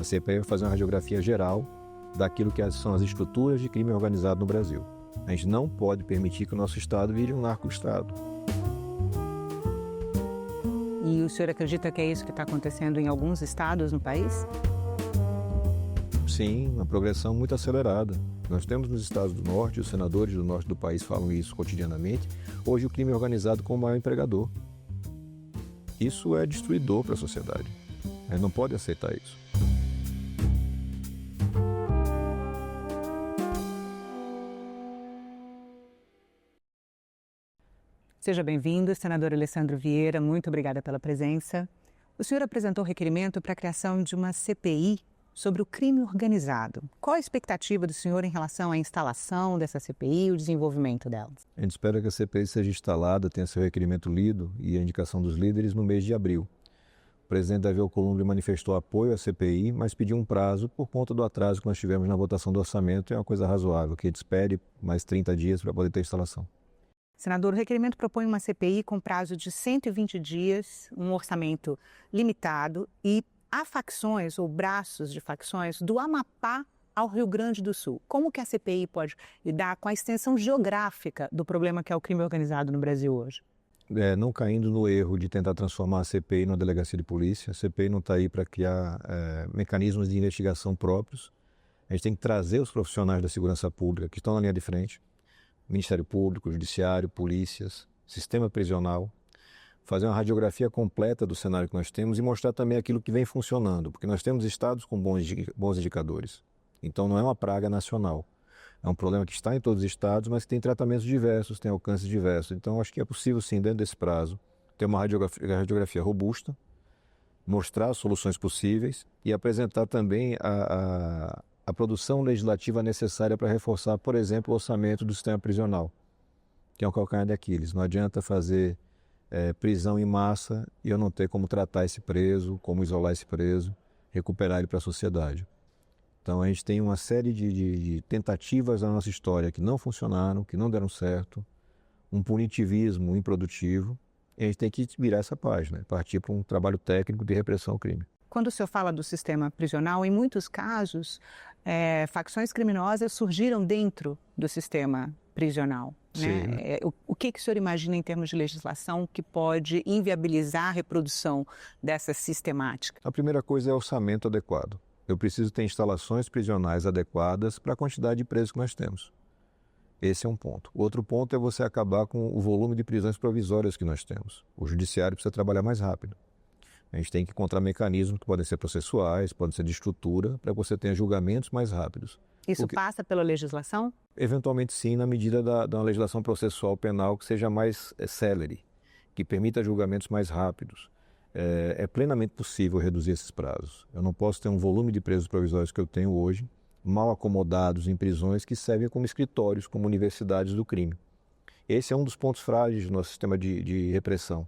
A CPI vai fazer uma radiografia geral daquilo que são as estruturas de crime organizado no Brasil. A gente não pode permitir que o nosso Estado vire um narco-Estado. E o senhor acredita que é isso que está acontecendo em alguns estados no país? Sim, uma progressão muito acelerada. Nós temos nos estados do norte, os senadores do norte do país falam isso cotidianamente, hoje o crime é organizado como o maior empregador. Isso é destruidor para a sociedade. A gente não pode aceitar isso. Seja bem-vindo, senador Alessandro Vieira, muito obrigada pela presença. O senhor apresentou requerimento para a criação de uma CPI sobre o crime organizado. Qual a expectativa do senhor em relação à instalação dessa CPI e o desenvolvimento dela? A gente espera que a CPI seja instalada, tenha seu requerimento lido e a indicação dos líderes no mês de abril. O presidente Davi Alcolumbre manifestou apoio à CPI, mas pediu um prazo por conta do atraso que nós tivemos na votação do orçamento. É uma coisa razoável, que ele espere mais 30 dias para poder ter instalação. Senador, o requerimento propõe uma CPI com prazo de 120 dias, um orçamento limitado e há facções ou braços de facções do Amapá ao Rio Grande do Sul. Como que a CPI pode lidar com a extensão geográfica do problema que é o crime organizado no Brasil hoje? Não caindo no erro de tentar transformar a CPI numa delegacia de polícia. A CPI não está aí para criar mecanismos de investigação próprios. A gente tem que trazer os profissionais da segurança pública que estão na linha de frente, Ministério Público, Judiciário, polícias, sistema prisional, fazer uma radiografia completa do cenário que nós temos e mostrar também aquilo que vem funcionando, porque nós temos estados com bons indicadores. Então não é uma praga nacional, é um problema que está em todos os estados, mas que tem tratamentos diversos, tem alcances diversos. Então acho que é possível sim, dentro desse prazo, ter uma radiografia robusta, mostrar as soluções possíveis e apresentar também a produção legislativa necessária para reforçar, por exemplo, o orçamento do sistema prisional, que é um calcanhar de Aquiles. Não adianta fazer prisão em massa e eu não ter como tratar esse preso, como isolar esse preso, recuperar ele para a sociedade. Então a gente tem uma série de tentativas na nossa história que não funcionaram, que não deram certo, um punitivismo improdutivo, e a gente tem que virar essa página, partir para um trabalho técnico de repressão ao crime. Quando o senhor fala do sistema prisional, em muitos casos, facções criminosas surgiram dentro do sistema prisional. Né? O que o senhor imagina em termos de legislação que pode inviabilizar a reprodução dessa sistemática? A primeira coisa é orçamento adequado. Eu preciso ter instalações prisionais adequadas para a quantidade de presos que nós temos. Esse é um ponto. O outro ponto é você acabar com o volume de prisões provisórias que nós temos. O judiciário precisa trabalhar mais rápido. A gente tem que encontrar mecanismos que podem ser processuais, podem ser de estrutura, para que você tenha julgamentos mais rápidos. Isso passa pela legislação? Eventualmente sim, na medida da legislação processual penal que seja mais célere, que permita julgamentos mais rápidos. É plenamente possível reduzir esses prazos. Eu não posso ter um volume de presos provisórios que eu tenho hoje, mal acomodados em prisões que servem como escritórios, como universidades do crime. Esse é um dos pontos frágeis do nosso sistema de repressão.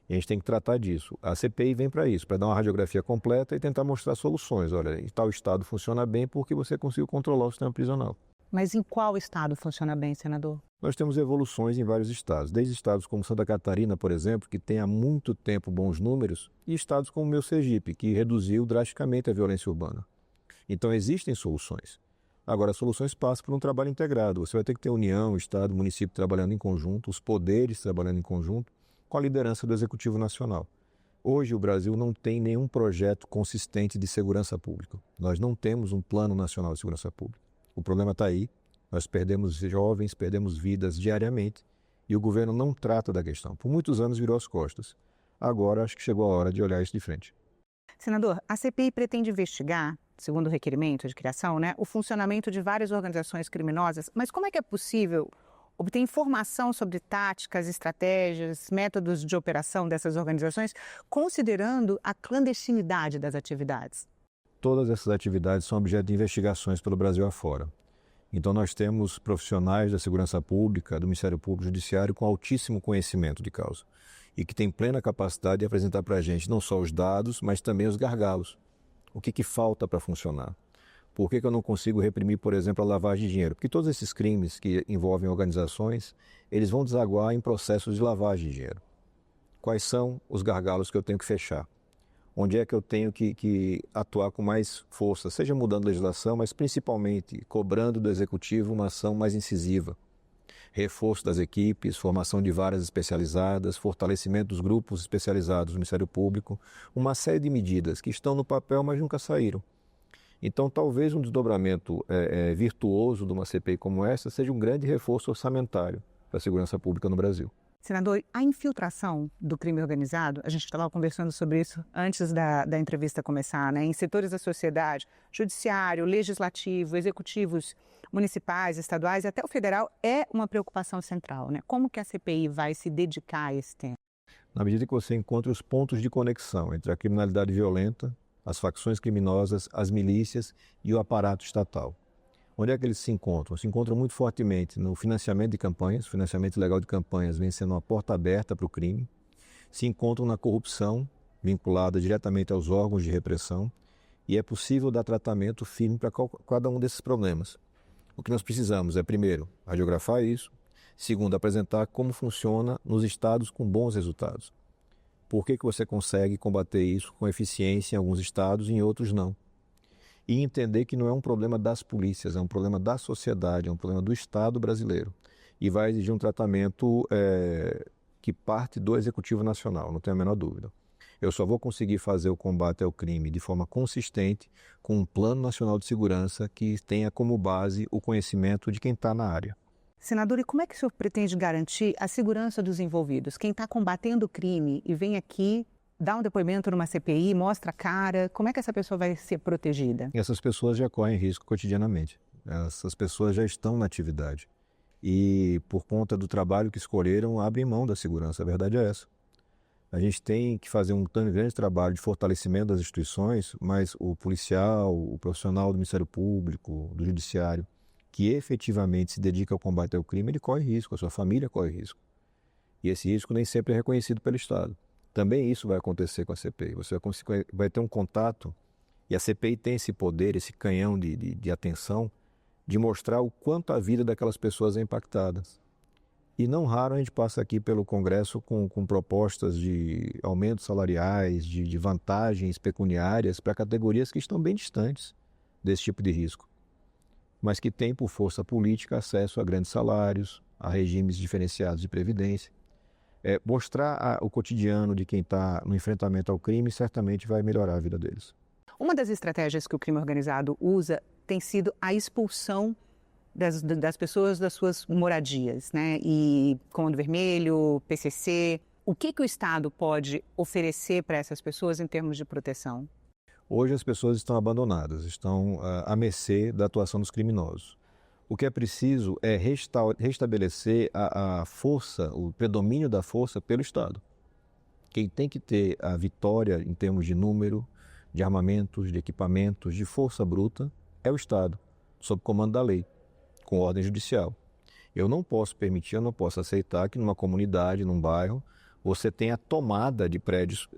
E a gente tem que tratar disso. A CPI vem para isso, para dar uma radiografia completa e tentar mostrar soluções. Olha, em tal estado funciona bem porque você conseguiu controlar o sistema prisional. Mas em qual estado funciona bem, senador? Nós temos evoluções em vários estados, desde estados como Santa Catarina, por exemplo, que tem há muito tempo bons números, e estados como o meu Sergipe, que reduziu drasticamente a violência urbana. Então existem soluções. Agora, as soluções passam por um trabalho integrado. Você vai ter que ter União, Estado, município trabalhando em conjunto, os poderes trabalhando em conjunto, com a liderança do Executivo Nacional. Hoje o Brasil não tem nenhum projeto consistente de segurança pública. Nós não temos um plano nacional de segurança pública. O problema está aí, nós perdemos jovens, perdemos vidas diariamente e o governo não trata da questão. Por muitos anos virou as costas. Agora acho que chegou a hora de olhar isso de frente. Senador, a CPI pretende investigar, segundo o requerimento de criação, o funcionamento de várias organizações criminosas, mas como é que é possível obter informação sobre táticas, estratégias, métodos de operação dessas organizações, considerando a clandestinidade das atividades? Todas essas atividades são objeto de investigações pelo Brasil afora. Então nós temos profissionais da segurança pública, do Ministério Público e Judiciário com altíssimo conhecimento de causa e que têm plena capacidade de apresentar para a gente não só os dados, mas também os gargalos. O que falta para funcionar? Por que eu não consigo reprimir, por exemplo, a lavagem de dinheiro? Porque todos esses crimes que envolvem organizações, eles vão desaguar em processos de lavagem de dinheiro. Quais são os gargalos que eu tenho que fechar? Onde é que eu tenho que atuar com mais força, seja mudando legislação, mas principalmente cobrando do Executivo uma ação mais incisiva. Reforço das equipes, formação de varas especializadas, fortalecimento dos grupos especializados do Ministério Público, uma série de medidas que estão no papel, mas nunca saíram. Então, talvez um desdobramento virtuoso de uma CPI como essa seja um grande reforço orçamentário para a segurança pública no Brasil. Senador, a infiltração do crime organizado, a gente estava conversando sobre isso antes da entrevista começar, né? Em setores da sociedade, judiciário, legislativo, executivos municipais, estaduais e até o federal, é uma preocupação central, né? Como que a CPI vai se dedicar a esse tema? Na medida que você encontra os pontos de conexão entre a criminalidade violenta, as facções criminosas, as milícias e o aparato estatal. Onde é que eles se encontram? Se encontram muito fortemente no financiamento de campanhas, o financiamento ilegal de campanhas vem sendo uma porta aberta para o crime. Se encontram na corrupção, vinculada diretamente aos órgãos de repressão, e é possível dar tratamento firme para cada um desses problemas. O que nós precisamos é, primeiro, radiografar isso, segundo, apresentar como funciona nos estados com bons resultados. Por que você consegue combater isso com eficiência em alguns estados e em outros não? E entender que não é um problema das polícias, é um problema da sociedade, é um problema do Estado brasileiro. E vai exigir um tratamento que parte do Executivo Nacional, não tenho a menor dúvida. Eu só vou conseguir fazer o combate ao crime de forma consistente com um Plano Nacional de Segurança que tenha como base o conhecimento de quem está na área. Senador, e como é que o senhor pretende garantir a segurança dos envolvidos? Quem está combatendo o crime e vem aqui, dá um depoimento numa CPI, mostra a cara, como é que essa pessoa vai ser protegida? Essas pessoas já correm risco cotidianamente. Essas pessoas já estão na atividade. E, por conta do trabalho que escolheram, abrem mão da segurança. A verdade é essa. A gente tem que fazer um grande trabalho de fortalecimento das instituições, mas o policial, o profissional do Ministério Público, do Judiciário, que efetivamente se dedica ao combate ao crime, ele corre risco, a sua família corre risco. E esse risco nem sempre é reconhecido pelo Estado. Também isso vai acontecer com a CPI. Você vai ter um contato, e a CPI tem esse poder, esse canhão de atenção, de mostrar o quanto a vida daquelas pessoas é impactada. E não raro a gente passa aqui pelo Congresso com propostas de aumentos salariais, de vantagens pecuniárias para categorias que estão bem distantes desse tipo de risco, mas que têm, por força política, acesso a grandes salários, a regimes diferenciados de previdência. Mostrar o cotidiano de quem está no enfrentamento ao crime certamente vai melhorar a vida deles. Uma das estratégias que o crime organizado usa tem sido a expulsão das pessoas das suas moradias, né? E Comando Vermelho, PCC. O que o Estado pode oferecer para essas pessoas em termos de proteção? Hoje as pessoas estão abandonadas, estão à mercê da atuação dos criminosos. O que é preciso é restabelecer a força, o predomínio da força pelo Estado. Quem tem que ter a vitória em termos de número, de armamentos, de equipamentos, de força bruta, é o Estado, sob comando da lei, com ordem judicial. Eu não posso permitir, eu não posso aceitar que numa comunidade, num bairro, você tenha tomada de prédios,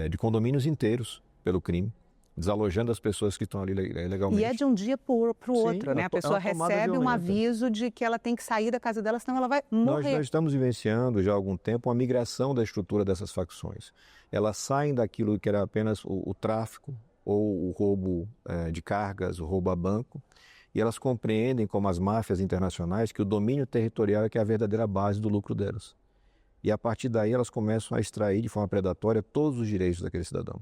de condomínios inteiros pelo crime, desalojando as pessoas que estão ali ilegalmente. E é de um dia para o outro, né? A pessoa recebe um aviso de que ela tem que sair da casa dela, senão ela vai morrer. Nós estamos vivenciando já há algum tempo uma migração da estrutura dessas facções. Elas saem daquilo que era apenas o tráfico ou o roubo de cargas, o roubo a banco, e elas compreendem, como as máfias internacionais, que o domínio territorial é que é a verdadeira base do lucro delas. E a partir daí elas começam a extrair de forma predatória todos os direitos daquele cidadão.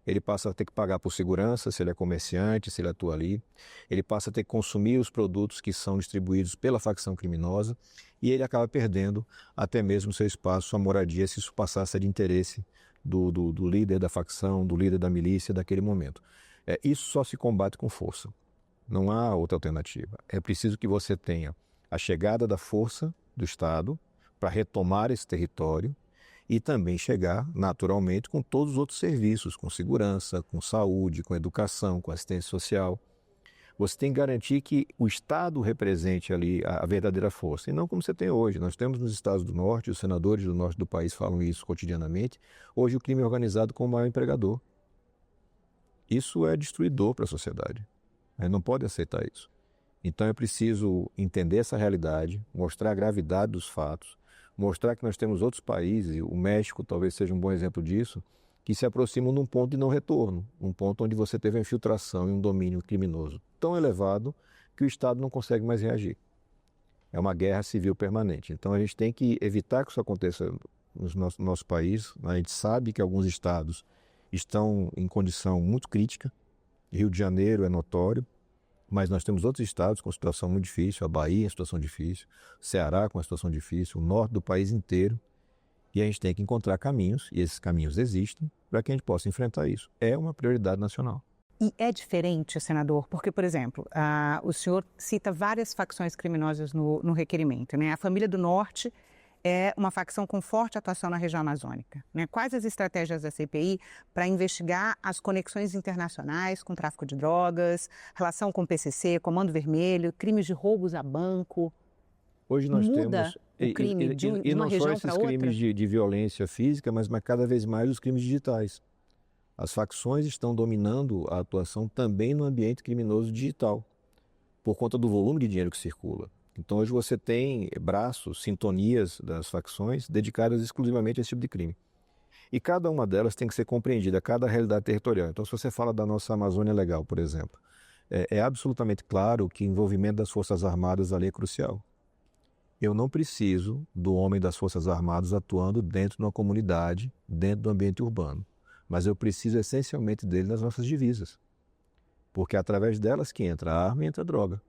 Ele passa a ter que pagar por segurança, se ele é comerciante, se ele atua ali. Ele passa a ter que consumir os produtos que são distribuídos pela facção criminosa e ele acaba perdendo até mesmo seu espaço, sua moradia, se isso passar a ser de interesse do líder da facção, do líder da milícia daquele momento. Isso só se combate com força. Não há outra alternativa. É preciso que você tenha a chegada da força do Estado para retomar esse território e também chegar, naturalmente, com todos os outros serviços, com segurança, com saúde, com educação, com assistência social. Você tem que garantir que o Estado represente ali a verdadeira força, e não como você tem hoje. Nós temos nos estados do Norte, os senadores do Norte do país falam isso cotidianamente, hoje o crime é organizado como o maior empregador. Isso é destruidor para a sociedade. A gente não pode aceitar isso. Então é preciso entender essa realidade, mostrar a gravidade dos fatos, mostrar que nós temos outros países, o México talvez seja um bom exemplo disso, que se aproximam de um ponto de não retorno, um ponto onde você teve a infiltração e um domínio criminoso tão elevado que o Estado não consegue mais reagir. É uma guerra civil permanente. Então a gente tem que evitar que isso aconteça no nosso país. A gente sabe que alguns estados estão em condição muito crítica. Rio de Janeiro é notório, mas nós temos outros estados com situação muito difícil, a Bahia em situação difícil, o Ceará com uma situação difícil, o norte do país inteiro. E a gente tem que encontrar caminhos, e esses caminhos existem, para que a gente possa enfrentar isso. É uma prioridade nacional. E é diferente, senador, porque, por exemplo, o senhor cita várias facções criminosas no requerimento, né? A Família do Norte é uma facção com forte atuação na região amazônica, né? Quais as estratégias da CPI para investigar as conexões internacionais com tráfico de drogas, relação com o PCC, Comando Vermelho, crimes de roubos a banco? Hoje nós Muda temos o crime de uma região para outra? E não só esses crimes de violência física, mas cada vez mais os crimes digitais. As facções estão dominando a atuação também no ambiente criminoso digital, por conta do volume de dinheiro que circula. Então hoje você tem braços, sintonias das facções dedicadas exclusivamente a esse tipo de crime. E cada uma delas tem que ser compreendida, cada realidade territorial. Então se você fala da nossa Amazônia Legal, por exemplo, é absolutamente claro que o envolvimento das Forças Armadas ali é crucial. Eu não preciso do homem das Forças Armadas atuando dentro de uma comunidade, dentro do ambiente urbano. Mas eu preciso essencialmente dele nas nossas divisas. Porque é através delas que entra a arma e entra a droga.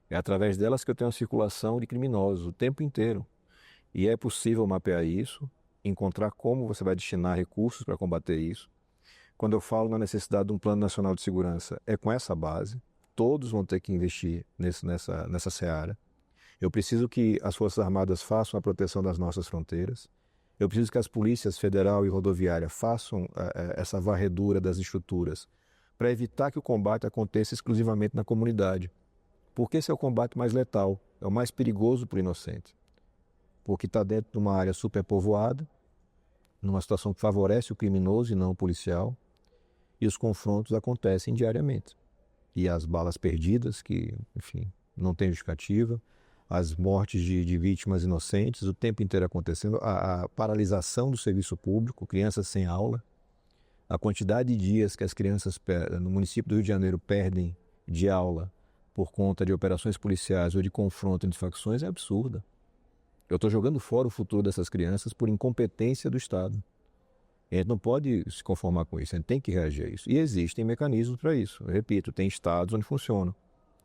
É através delas que eu tenho uma circulação de criminosos o tempo inteiro. E é possível mapear isso, encontrar como você vai destinar recursos para combater isso. Quando eu falo na necessidade de um plano nacional de segurança, é com essa base. Todos vão ter que investir nessa seara. Eu preciso que as Forças Armadas façam a proteção das nossas fronteiras. Eu preciso que as polícias federal e rodoviária façam essa varredura das estruturas para evitar que o combate aconteça exclusivamente na comunidade. Porque esse é o combate mais letal, é o mais perigoso para o inocente. Porque está dentro de uma área superpovoada, numa situação que favorece o criminoso e não o policial, e os confrontos acontecem diariamente. E as balas perdidas, que, enfim, não tem justificativa, as mortes de vítimas inocentes, o tempo inteiro acontecendo, a paralisação do serviço público, crianças sem aula, a quantidade de dias que as crianças no município do Rio de Janeiro perdem de aula por conta de operações policiais ou de confronto entre facções é absurda. Eu estou jogando fora o futuro dessas crianças por incompetência do Estado. A gente não pode se conformar com isso, a gente tem que reagir a isso. E existem mecanismos para isso. Eu repito, tem estados onde funcionam.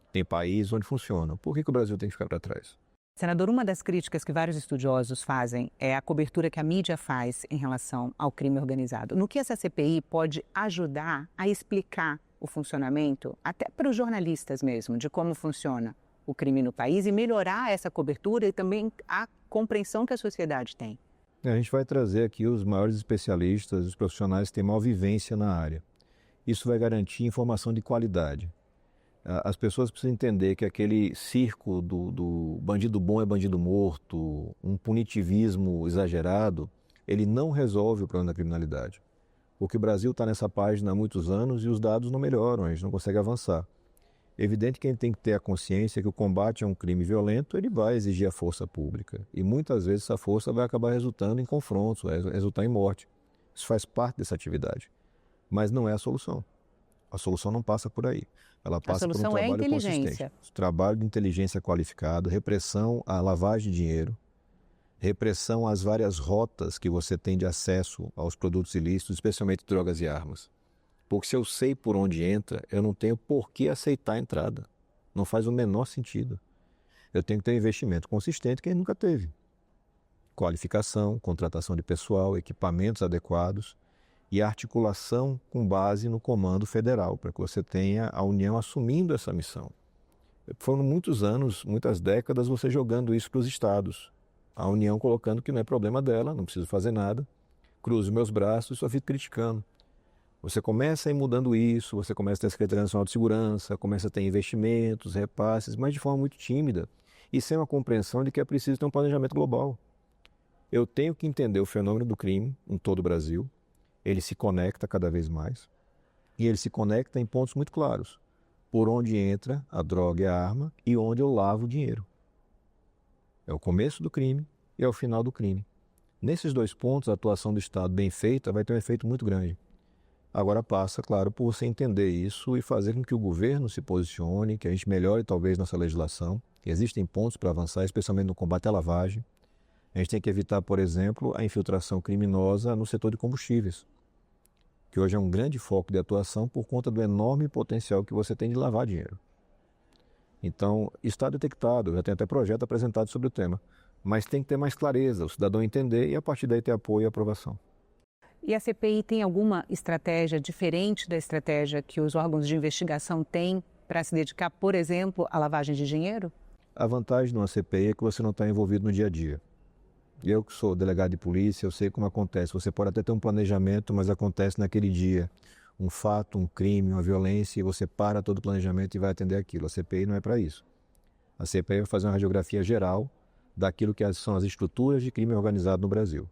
Tem países onde funciona. Por que o Brasil tem que ficar para trás? Senador, uma das críticas que vários estudiosos fazem é a cobertura que a mídia faz em relação ao crime organizado. No que essa CPI pode ajudar a explicar o funcionamento, até para os jornalistas mesmo, de como funciona o crime no país e melhorar essa cobertura e também a compreensão que a sociedade tem? A gente vai trazer aqui os maiores especialistas, os profissionais que têm maior vivência na área. Isso vai garantir informação de qualidade. As pessoas precisam entender que aquele circo do bandido bom é bandido morto, um punitivismo exagerado, ele não resolve o problema da criminalidade. Porque o Brasil está nessa página há muitos anos e os dados não melhoram, a gente não consegue avançar. É evidente que a gente tem que ter a consciência que o combate a um crime violento ele vai exigir a força pública. E muitas vezes essa força vai acabar resultando em confrontos, vai resultar em morte. Isso faz parte dessa atividade. Mas não é a solução. A solução não passa por aí. Ela passa por um trabalho consistente. Trabalho de inteligência qualificada, repressão à lavagem de dinheiro, repressão às várias rotas que você tem de acesso aos produtos ilícitos, especialmente drogas e armas. Porque se eu sei por onde entra, eu não tenho por que aceitar a entrada. Não faz o menor sentido. Eu tenho que ter um investimento consistente que a gente nunca teve. Qualificação, contratação de pessoal, equipamentos adequados e articulação com base no comando federal, para que você tenha a União assumindo essa missão. Foram muitos anos, muitas décadas, você jogando isso para os estados. A União colocando que não é problema dela, não preciso fazer nada, cruzo meus braços e só fico criticando. Você começa a ir mudando isso, você começa a ter a Secretaria Nacional de Segurança, começa a ter investimentos, repasses, mas de forma muito tímida e sem uma compreensão de que é preciso ter um planejamento global. Eu tenho que entender o fenômeno do crime em todo o Brasil, ele se conecta cada vez mais e ele se conecta em pontos muito claros, por onde entra a droga e a arma e onde eu lavo o dinheiro. É o começo do crime e é o final do crime. Nesses dois pontos, a atuação do Estado bem feita vai ter um efeito muito grande. Agora passa, claro, por você entender isso e fazer com que o governo se posicione, que a gente melhore talvez nossa legislação, que existem pontos para avançar, especialmente no combate à lavagem. A gente tem que evitar, por exemplo, a infiltração criminosa no setor de combustíveis, que hoje é um grande foco de atuação por conta do enorme potencial que você tem de lavar dinheiro. Então, está detectado, já tem até projeto apresentado sobre o tema, mas tem que ter mais clareza, o cidadão entender e a partir daí ter apoio e aprovação. E a CPI tem alguma estratégia diferente da estratégia que os órgãos de investigação têm para se dedicar, por exemplo, à lavagem de dinheiro? A vantagem de uma CPI é que você não está envolvido no dia a dia. Eu que sou delegado de polícia, eu sei como acontece. Você pode até ter um planejamento, mas acontece naquele dia um fato, um crime, uma violência, e você para todo o planejamento e vai atender aquilo. A CPI não é para isso. A CPI vai fazer uma radiografia geral daquilo que são as estruturas de crime organizado no Brasil.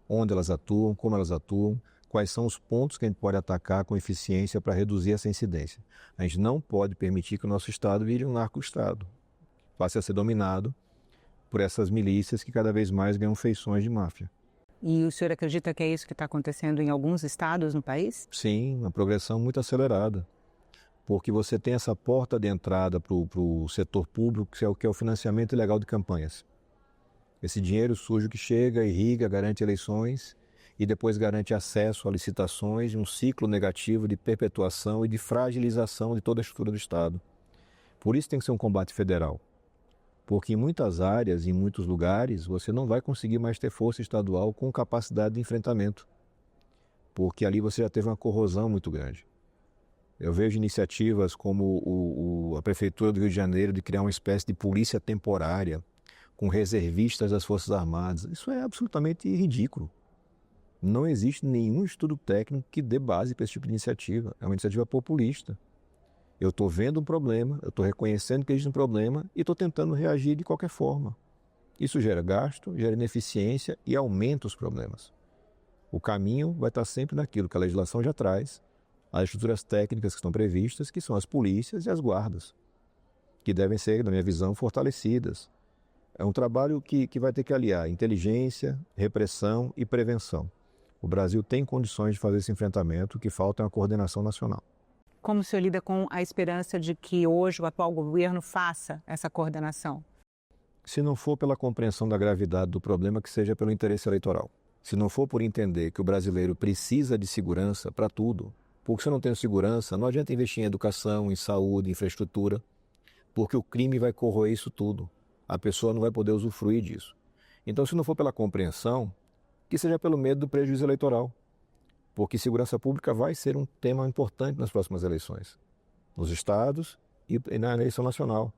Onde elas atuam, como elas atuam, quais são os pontos que a gente pode atacar com eficiência para reduzir essa incidência. A gente não pode permitir que o nosso Estado vire um narco-Estado, passe a ser dominado por essas milícias que cada vez mais ganham feições de máfia. E o senhor acredita que é isso que está acontecendo em alguns estados no país? Sim, uma progressão muito acelerada, porque você tem essa porta de entrada para o setor público, que é o financiamento ilegal de campanhas. Esse dinheiro sujo que chega, irriga, garante eleições e depois garante acesso a licitações e um ciclo negativo de perpetuação e de fragilização de toda a estrutura do Estado. Por isso tem que ser um combate federal. Porque em muitas áreas, em muitos lugares, você não vai conseguir mais ter força estadual com capacidade de enfrentamento. Porque ali você já teve uma corrosão muito grande. Eu vejo iniciativas como a Prefeitura do Rio de Janeiro de criar uma espécie de polícia temporária, com reservistas das Forças Armadas. Isso é absolutamente ridículo. Não existe nenhum estudo técnico que dê base para esse tipo de iniciativa. É uma iniciativa populista. Eu estou vendo um problema, eu estou reconhecendo que existe um problema e estou tentando reagir de qualquer forma. Isso gera gasto, gera ineficiência e aumenta os problemas. O caminho vai estar sempre naquilo que a legislação já traz, as estruturas técnicas que estão previstas, que são as polícias e as guardas, que devem ser, na minha visão, fortalecidas. É um trabalho que vai ter que aliar inteligência, repressão e prevenção. O Brasil tem condições de fazer esse enfrentamento, o que falta é uma coordenação nacional. Como o senhor lida com a esperança de que hoje o atual governo faça essa coordenação? Se não for pela compreensão da gravidade do problema, que seja pelo interesse eleitoral. Se não for por entender que o brasileiro precisa de segurança para tudo, porque se eu não tenho segurança, não adianta investir em educação, em saúde, em infraestrutura, porque o crime vai corroer isso tudo. A pessoa não vai poder usufruir disso. Então, se não for pela compreensão, que seja pelo medo do prejuízo eleitoral. Porque segurança pública vai ser um tema importante nas próximas eleições, nos estados e na eleição nacional.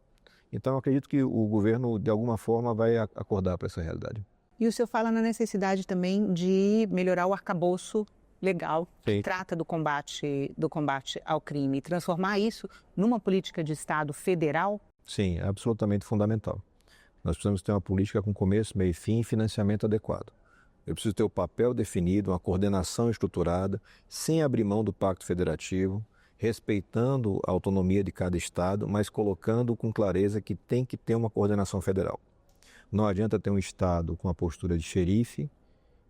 Então, eu acredito que o governo, de alguma forma, vai acordar para essa realidade. E o senhor fala na necessidade também de melhorar o arcabouço legal que Sim. trata do combate ao crime e transformar isso numa política de Estado federal? Sim, é absolutamente fundamental. Nós precisamos ter uma política com começo, meio e fim e financiamento adequado. Eu preciso ter o papel definido, uma coordenação estruturada, sem abrir mão do Pacto Federativo, respeitando a autonomia de cada Estado, mas colocando com clareza que tem que ter uma coordenação federal. Não adianta ter um Estado com a postura de xerife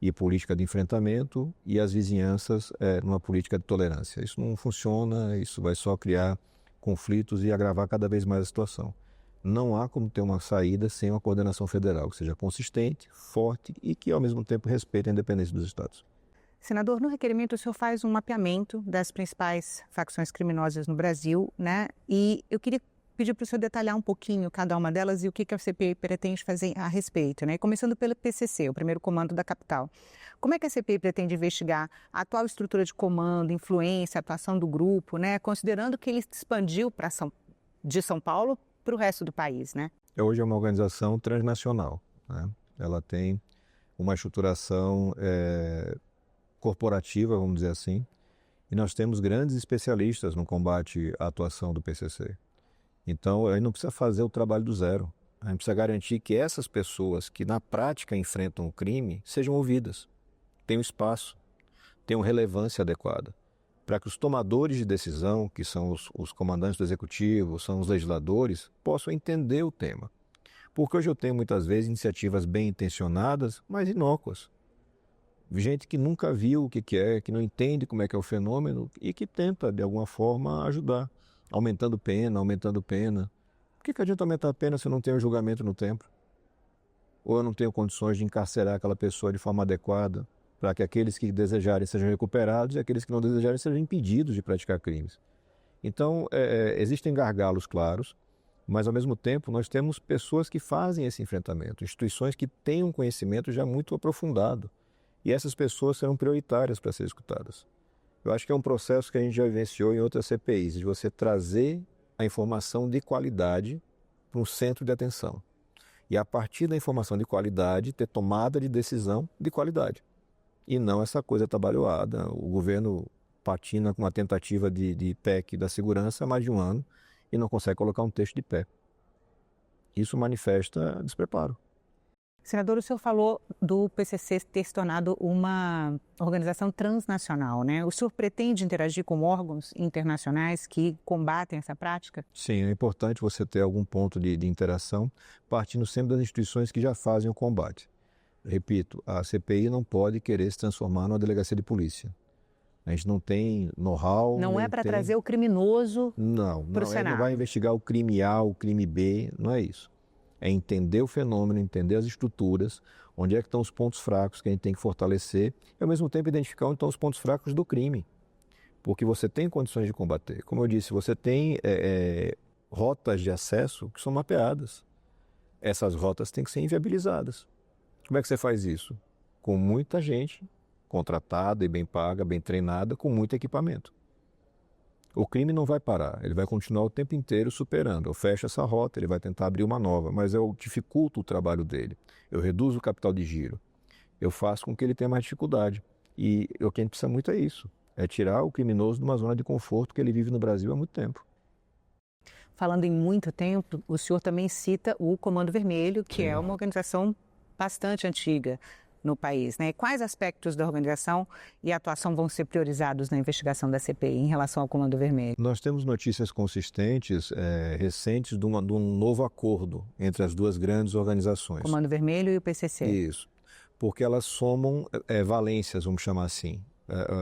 e política de enfrentamento e as vizinhanças numa política de tolerância. Isso não funciona, isso vai só criar conflitos e agravar cada vez mais a situação. Não há como ter uma saída sem uma coordenação federal que seja consistente, forte e que, ao mesmo tempo, respeite a independência dos estados. Senador, no requerimento o senhor faz um mapeamento das principais facções criminosas no Brasil, né? E eu queria pedir para o senhor detalhar um pouquinho cada uma delas e o que a CPI pretende fazer a respeito, né? Começando pelo PCC, o primeiro comando da capital. Como é que a CPI pretende investigar a atual estrutura de comando, influência, atuação do grupo, né? Considerando que ele expandiu de São Paulo para o resto do país, né? Hoje é uma organização transnacional, né? Ela tem uma estruturação corporativa, vamos dizer assim, e nós temos grandes especialistas no combate à atuação do PCC. Então, a gente não precisa fazer o trabalho do zero. A gente precisa garantir que essas pessoas que na prática enfrentam o crime sejam ouvidas, tenham espaço, tenham relevância adequada, para que os tomadores de decisão, que são os comandantes do executivo, são os legisladores, possam entender o tema. Porque hoje eu tenho muitas vezes iniciativas bem intencionadas, mas inócuas. Gente que nunca viu o que é, que não entende como é que é o fenômeno e que tenta, de alguma forma, ajudar, aumentando pena, aumentando pena. Por que adianta aumentar a pena se eu não tenho um julgamento no tempo? Ou eu não tenho condições de encarcerar aquela pessoa de forma adequada para que aqueles que desejarem sejam recuperados e aqueles que não desejarem sejam impedidos de praticar crimes? Então, existem gargalos claros, mas ao mesmo tempo nós temos pessoas que fazem esse enfrentamento, instituições que têm um conhecimento já muito aprofundado. E essas pessoas serão prioritárias para serem escutadas. Eu acho que é um processo que a gente já vivenciou em outras CPIs, de você trazer a informação de qualidade para um centro de atenção. E a partir da informação de qualidade, ter tomada de decisão de qualidade. E não essa coisa atabalhoada. O governo patina com uma tentativa de PEC da segurança há mais de um ano e não consegue colocar um texto de pé. Isso manifesta despreparo. Senador, o senhor falou do PCC ter se tornado uma organização transnacional, né? O senhor pretende interagir com órgãos internacionais que combatem essa prática? Sim, é importante você ter algum ponto de interação, partindo sempre das instituições que já fazem o combate. Repito, a CPI não pode querer se transformar numa delegacia de polícia. A gente não tem know-how. Não é para trazer o criminoso para o Senado. Não vai investigar o crime A, o crime B, não é isso. É entender o fenômeno, entender as estruturas, onde é que estão os pontos fracos que a gente tem que fortalecer e, ao mesmo tempo, identificar onde estão os pontos fracos do crime. Porque você tem condições de combater. Como eu disse, você tem rotas de acesso que são mapeadas. Essas rotas têm que ser inviabilizadas. Como é que você faz isso? Com muita gente contratada e bem paga, bem treinada, com muito equipamento. O crime não vai parar, ele vai continuar o tempo inteiro superando. Eu fecho essa rota, ele vai tentar abrir uma nova, mas eu dificulto o trabalho dele. Eu reduzo o capital de giro. Eu faço com que ele tenha mais dificuldade. E o que a gente precisa muito é isso, é tirar o criminoso de uma zona de conforto que ele vive no Brasil há muito tempo. Falando em muito tempo, o senhor também cita o Comando Vermelho, que é uma organização bastante antiga no país, né? Quais aspectos da organização e atuação vão ser priorizados na investigação da CPI em relação ao Comando Vermelho? Nós temos notícias consistentes, recentes, de um novo acordo entre as duas grandes organizações. Comando Vermelho e o PCC. Isso, porque elas somam valências, vamos chamar assim.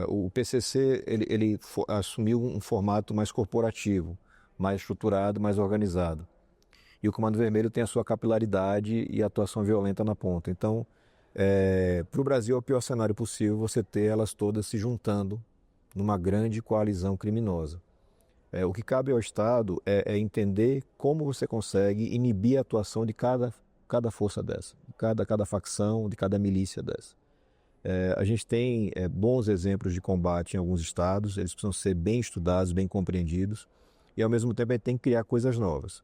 O PCC ele assumiu um formato mais corporativo, mais estruturado, mais organizado. E o Comando Vermelho tem a sua capilaridade e atuação violenta na ponta. Então, para o Brasil é o pior cenário possível você ter elas todas se juntando numa grande coalizão criminosa. O que cabe ao Estado é entender como você consegue inibir a atuação de cada força dessa, cada facção, de cada milícia dessa. A gente tem bons exemplos de combate em alguns estados, eles precisam ser bem estudados, bem compreendidos, e ao mesmo tempo a gente tem que criar coisas novas.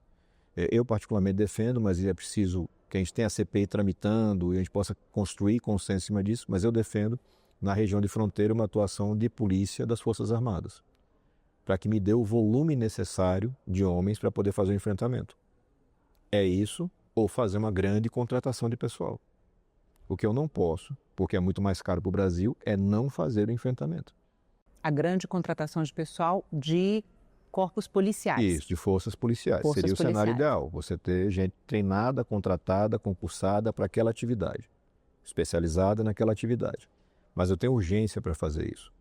Eu particularmente defendo, mas é preciso que a gente tenha a CPI tramitando e a gente possa construir consenso em cima disso, mas eu defendo, na região de fronteira, uma atuação de polícia das Forças Armadas, para que me dê o volume necessário de homens para poder fazer o enfrentamento. É isso, ou fazer uma grande contratação de pessoal. O que eu não posso, porque é muito mais caro para o Brasil, é não fazer o enfrentamento. A grande contratação de pessoal de corpos policiais. Isso, de forças policiais. Seria o cenário ideal, você ter gente treinada, contratada, concursada para aquela atividade, especializada naquela atividade. Mas eu tenho urgência para fazer isso.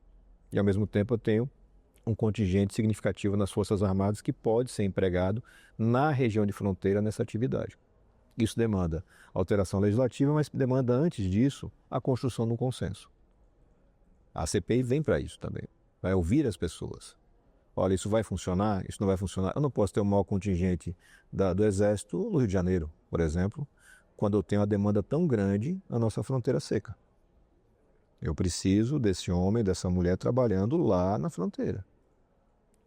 E ao mesmo tempo eu tenho um contingente significativo nas Forças Armadas que pode ser empregado na região de fronteira nessa atividade. Isso demanda alteração legislativa, mas demanda antes disso a construção de um consenso. A CPI vem para isso também, vai ouvir as pessoas. Olha, isso vai funcionar? Isso não vai funcionar? Eu não posso ter um maior contingente do Exército no Rio de Janeiro, por exemplo, quando eu tenho uma demanda tão grande na nossa fronteira seca. Eu preciso desse homem, dessa mulher trabalhando lá na fronteira,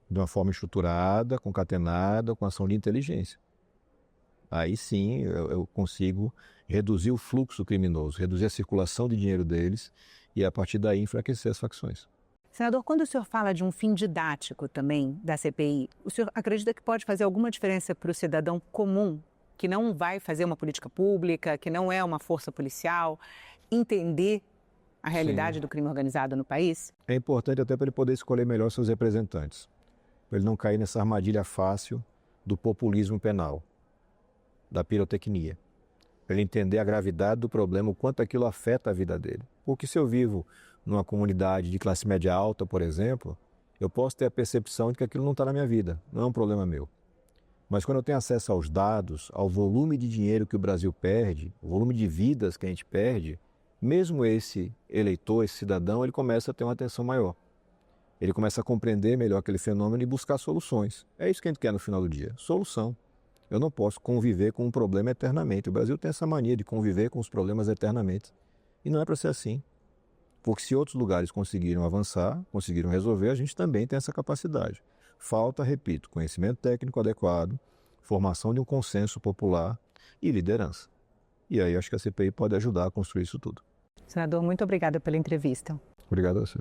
de uma forma estruturada, concatenada, com ação de inteligência. Aí sim eu consigo reduzir o fluxo criminoso, reduzir a circulação de dinheiro deles e a partir daí enfraquecer as facções. Senador, quando o senhor fala de um fim didático também da CPI, o senhor acredita que pode fazer alguma diferença para o cidadão comum, que não vai fazer uma política pública, que não é uma força policial, entender a realidade do crime organizado no país? É importante até para ele poder escolher melhor seus representantes, para ele não cair nessa armadilha fácil do populismo penal. da pirotecnia, para ele entender a gravidade do problema, o quanto aquilo afeta a vida dele. Porque se eu vivo numa comunidade de classe média alta, por exemplo, eu posso ter a percepção de que aquilo não está na minha vida, não é um problema meu. Mas quando eu tenho acesso aos dados, ao volume de dinheiro que o Brasil perde, o volume de vidas que a gente perde, mesmo esse eleitor, esse cidadão, ele começa a ter uma atenção maior. Ele começa a compreender melhor aquele fenômeno e buscar soluções. É isso que a gente quer no final do dia, solução. Eu não posso conviver com um problema eternamente. O Brasil tem essa mania de conviver com os problemas eternamente. E não é para ser assim. Porque se outros lugares conseguiram avançar, conseguiram resolver, a gente também tem essa capacidade. Falta, repito, conhecimento técnico adequado, formação de um consenso popular e liderança. E aí acho que a CPI pode ajudar a construir isso tudo. Senador, muito obrigada pela entrevista. Obrigado a você.